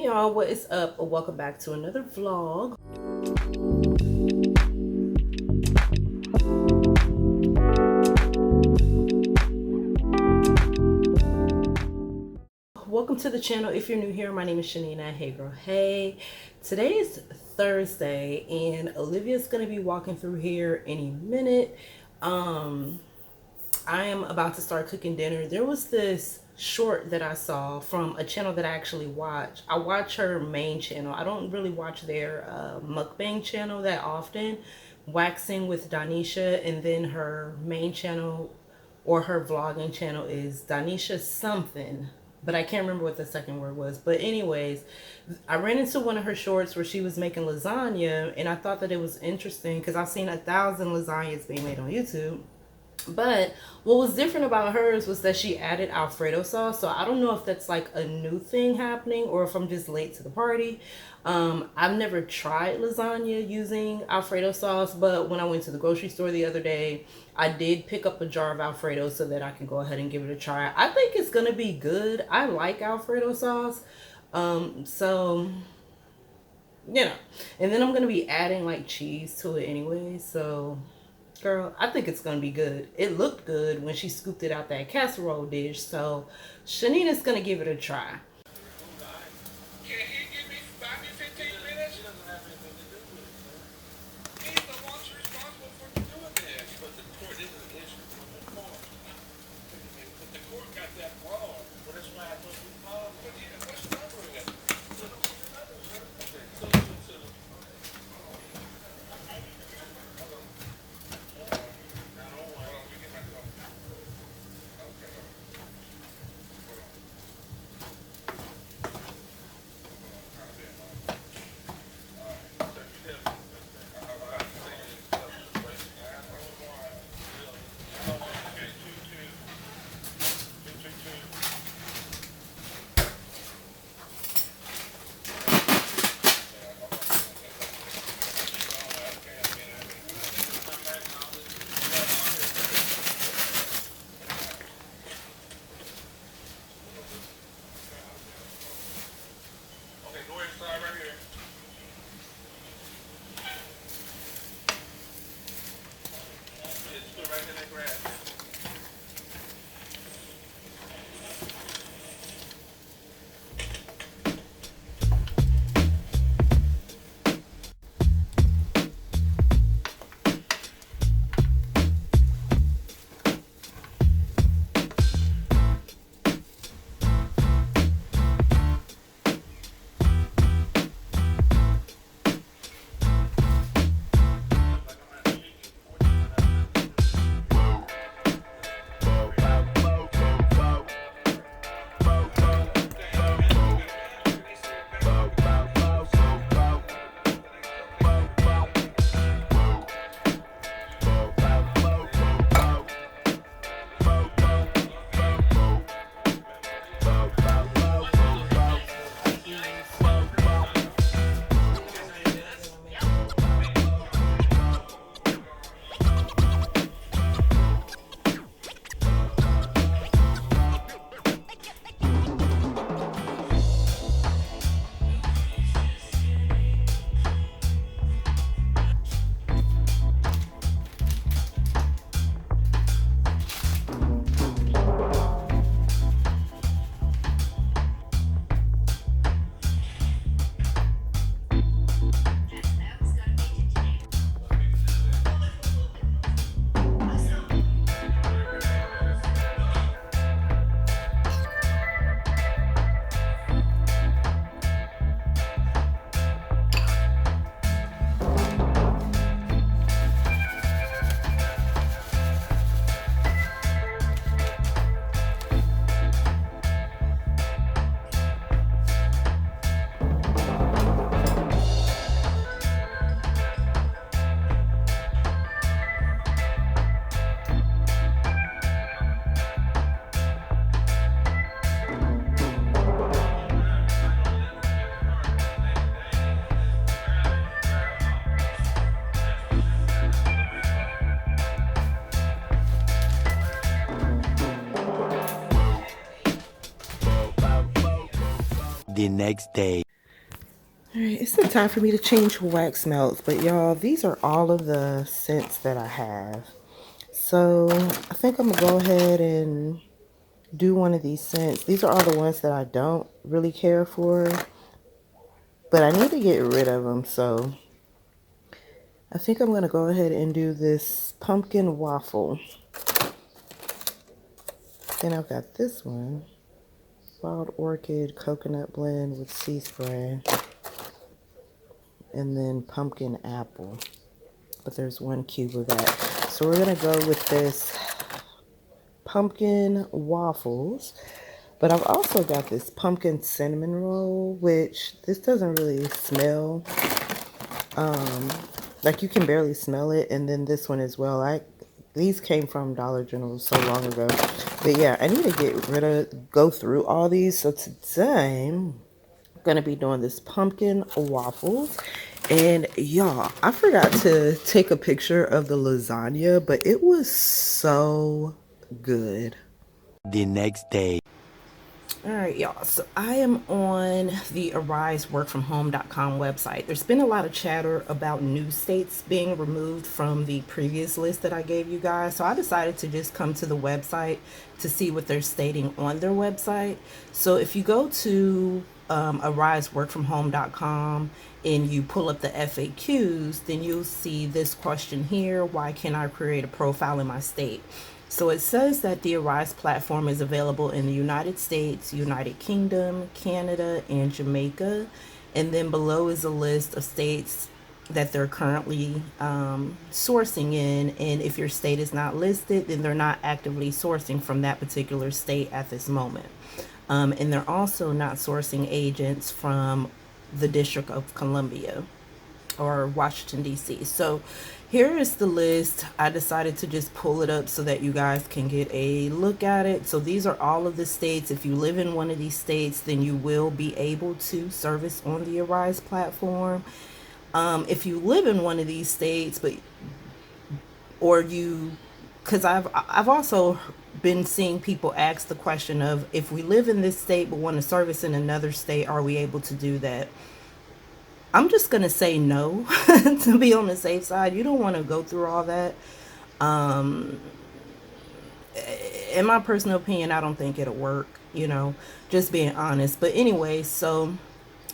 Hey y'all, what is up? Welcome back to another vlog. Welcome to the channel. If you're new here, my name is Chanina. Hey girl, hey. Today is Thursday and Olivia's gonna be walking through here any minute. I am about to start cooking dinner. There was this short that I saw from a channel that I actually watch. I watch her main channel. I don't really watch their mukbang channel that often. Waxing with Danisha, and then her main channel or her vlogging channel is Danisha something, but I can't remember what the second word was. But anyways, I ran into one of her shorts where she was making lasagna, and I thought that it was interesting because I've seen 1,000 lasagnas being made on YouTube. But what was different about hers was that she added Alfredo sauce. So I don't know if that's like a new thing happening or if I'm just late to the party. I've never tried lasagna using Alfredo sauce, but when I went to the grocery store the other day, I did pick up a jar of Alfredo so that I can go ahead and give it a try. I think it's gonna be good. I like Alfredo sauce. So you know, and then I'm gonna be adding like cheese to it anyway. So girl, I think it's gonna be good. It looked good when she scooped it out that casserole dish. So Chanina's gonna give it a try. Can he give me 15 minutes? She doesn't have anything to do with it, man. He's the one responsible for doing this. But the court isn't an issue for the court. But the court got that wrong. Well, that's why I thought we called. But yeah, what's numbering it? the next day. All right, it's the time for me to change wax melts, but y'all, these are all of the scents that I have. So I think I'm gonna go ahead and do one of these scents. These are all the ones that I don't really care for, but I need to get rid of them. So I think I'm gonna go ahead and do this pumpkin waffle. Then I've got this one, wild orchid coconut blend with sea spray, and then pumpkin apple. But there's one cube of that. So we're gonna go with this pumpkin waffles. But I've also got this pumpkin cinnamon roll, which this doesn't really smell. Like you can barely smell it. And then this one as well. These came from Dollar General so long ago. But yeah, I need to go through all these. So today I'm gonna be doing this pumpkin waffles. And y'all, I forgot to take a picture of the lasagna, but it was so good. The next day. All right, y'all. So I am on the ariseworkfromhome.com website. There's been a lot of chatter about new states being removed from the previous list that I gave you guys. So I decided to just come to the website to see what they're stating on their website. So if you go to ariseworkfromhome.com and you pull up the FAQs, then you'll see this question here: why can I create a profile in my state? So it says that the Arise platform is available in the United States, United Kingdom, Canada, and Jamaica. And then below is a list of states that they're currently sourcing in. And if your state is not listed, then they're not actively sourcing from that particular state at this moment. And they're also not sourcing agents from the District of Columbia or Washington, D.C. So here is the list. I decided to just pull it up so that you guys can get a look at it. So these are all of the states. If you live in one of these states, then you will be able to service on the Arise platform. If you live in one of these states, because I've also been seeing people ask the question of, if we live in this state but want to service in another state, are we able to do that? I'm just going to say no to be on the safe side. You don't want to go through all that. In my personal opinion, I don't think it'll work, just being honest. But anyway, so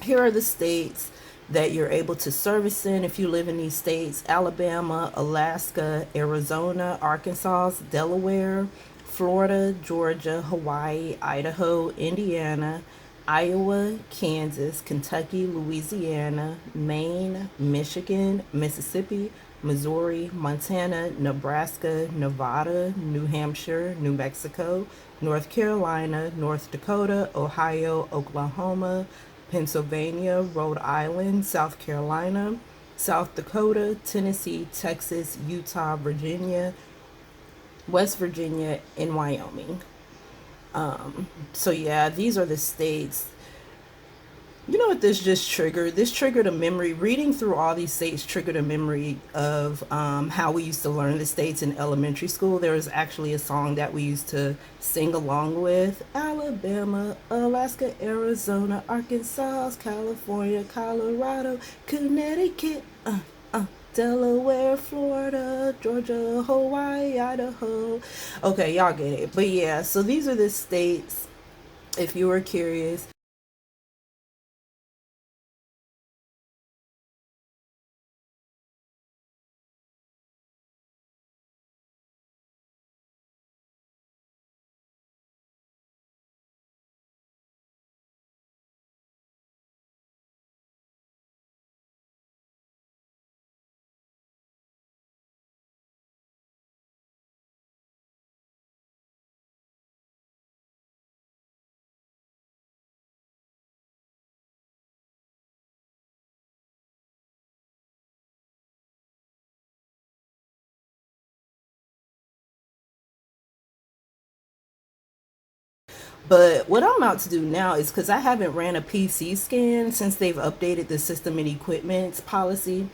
here are the states that you're able to service in if you live in these states: Alabama, Alaska, Arizona, Arkansas, Delaware, Florida, Georgia, Hawaii, Idaho, Indiana, Iowa, Kansas, Kentucky, Louisiana, Maine, Michigan, Mississippi, Missouri, Montana, Nebraska, Nevada, New Hampshire, New Mexico, North Carolina, North Dakota, Ohio, Oklahoma, Pennsylvania, Rhode Island, South Carolina, South Dakota, Tennessee, Texas, Utah, Virginia, West Virginia, and Wyoming. So yeah, these are the states. You know what this just triggered? This triggered a memory. Reading through all these states triggered a memory of how we used to learn the states in elementary school. There was actually a song that we used to sing along with: Alabama, Alaska, Arizona, Arkansas, California, Colorado, Connecticut, Delaware, Florida, Georgia, Hawaii, Idaho. Okay, y'all get it. But yeah, so these are the states, if you were curious. But what I'm about to do now is, because I haven't ran a PC scan since they've updated the system and equipment policy.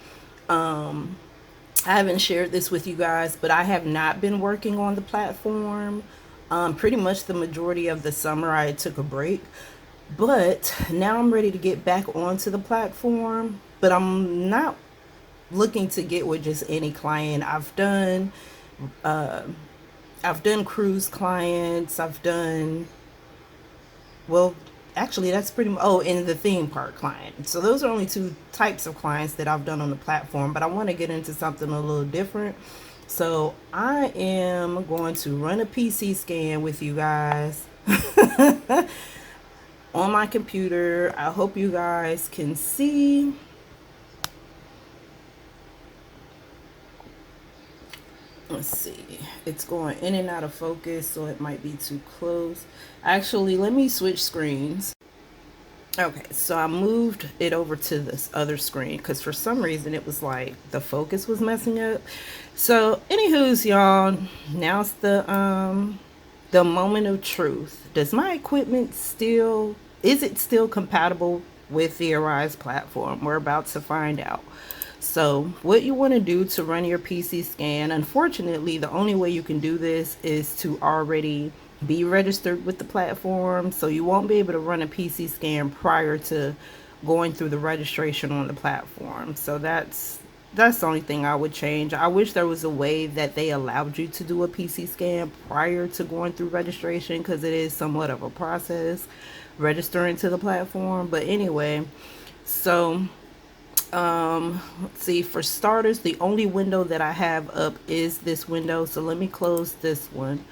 I haven't shared this with you guys, but I have not been working on the platform. Pretty much the majority of the summer I took a break. But now I'm ready to get back onto the platform, but I'm not looking to get with just any client. I've done cruise clients. I've done, well, actually that's pretty much, oh, and the theme park client. So those are only two types of clients that I've done on the platform, but I want to get into something a little different. So I am going to run a PC scan with you guys on my computer. I hope you guys can see. Let's see, it's going in and out of focus, so it might be too close. Actually, let me switch screens. Okay, so I moved it over to this other screen because for some reason it was like the focus was messing up. So anywho's, y'all, now's the moment of truth. Does my equipment still, is it still compatible with the Arise platform? We're about to find out. So what you want to do to run your PC scan, unfortunately, the only way you can do this is to already be registered with the platform. So you won't be able to run a PC scan prior to going through the registration on the platform. So that's the only thing I would change. I wish there was a way that they allowed you to do a PC scan prior to going through registration, because it is somewhat of a process registering to the platform. But anyway, so let's see, for starters, the only window that I have up is this window. So let me close this one.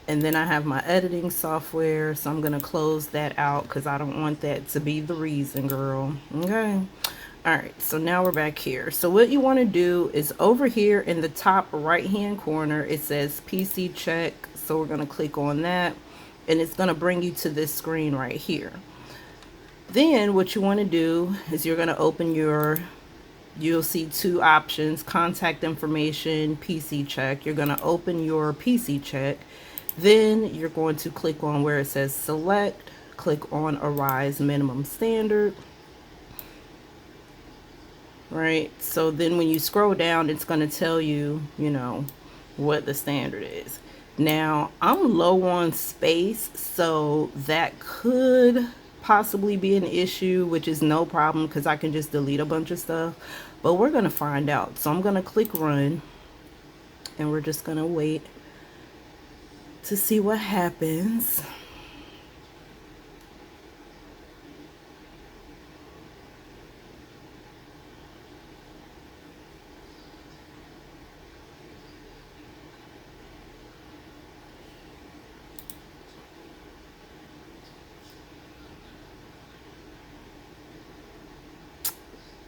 And then I have my editing software, so I'm gonna close that out because I don't want that to be the reason, girl. Okay. All right, so now we're back here. So what you want to do is over here in the top right hand corner, it says PC check. So we're going to click on that, and it's going to bring you to this screen right here. Then what you want to do is you're going to open you'll see two options: contact information, PC check. You're going to open your PC check. Then you're going to click on where it says select, click on Arise minimum standard. Right, so then when you scroll down, it's going to tell you, what the standard is. Now, I'm low on space, so that could possibly be an issue, which is no problem because I can just delete a bunch of stuff. But we're going to find out. So I'm going to click run, and we're just going to wait to see what happens.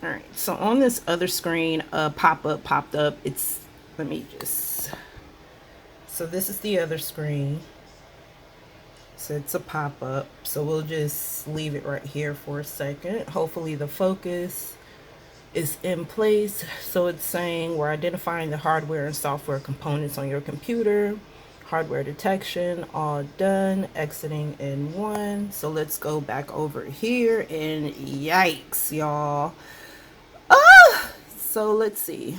All right, so on this other screen, pop-up popped up. So this is the other screen. So it's a pop-up. So we'll just leave it right here for a second. Hopefully the focus is in place. So it's saying we're identifying the hardware and software components on your computer. Hardware detection, all done. Exiting in 1. So let's go back over here, and yikes, y'all. So let's see.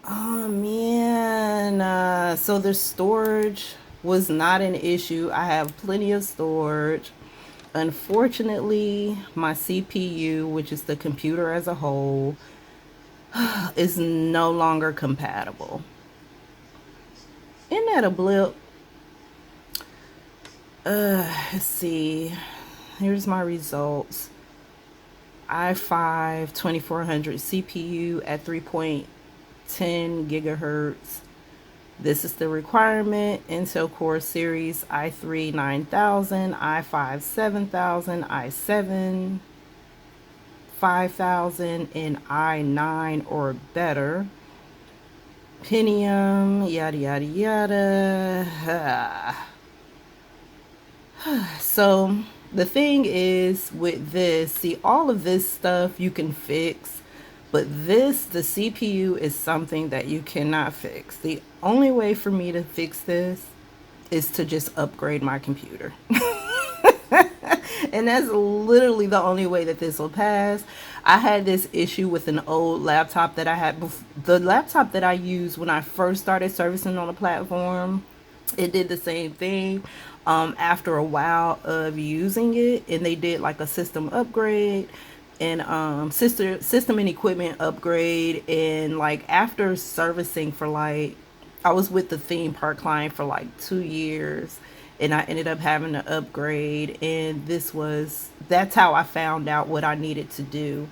Oh man, so the storage was not an issue. I have plenty of storage. Unfortunately, my CPU, which is the computer as a whole, is no longer compatible. Isn't that a blip? Let's see. Here's my results. i5 2400 CPU at 3.10 gigahertz. This is the requirement. Intel Core Series i3 9000, i5 7000, i7 5000, and i9 or better. Pentium, yada yada yada. So the thing is with this, see, all of this stuff you can fix, but the CPU is something that you cannot fix. The only way for me to fix this is to just upgrade my computer. And that's literally the only way that this will pass. I had this issue with an old laptop that I had. The laptop that I used when I first started servicing on the platform, it did the same thing. after a while of using it, and they did like a system upgrade and system and equipment upgrade. And like after servicing for like, I was with the theme park client for like 2 years, and I ended up having to upgrade. And that's how I found out what I needed to do.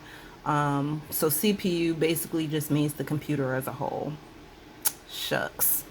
So CPU basically just means the computer as a whole. Shucks.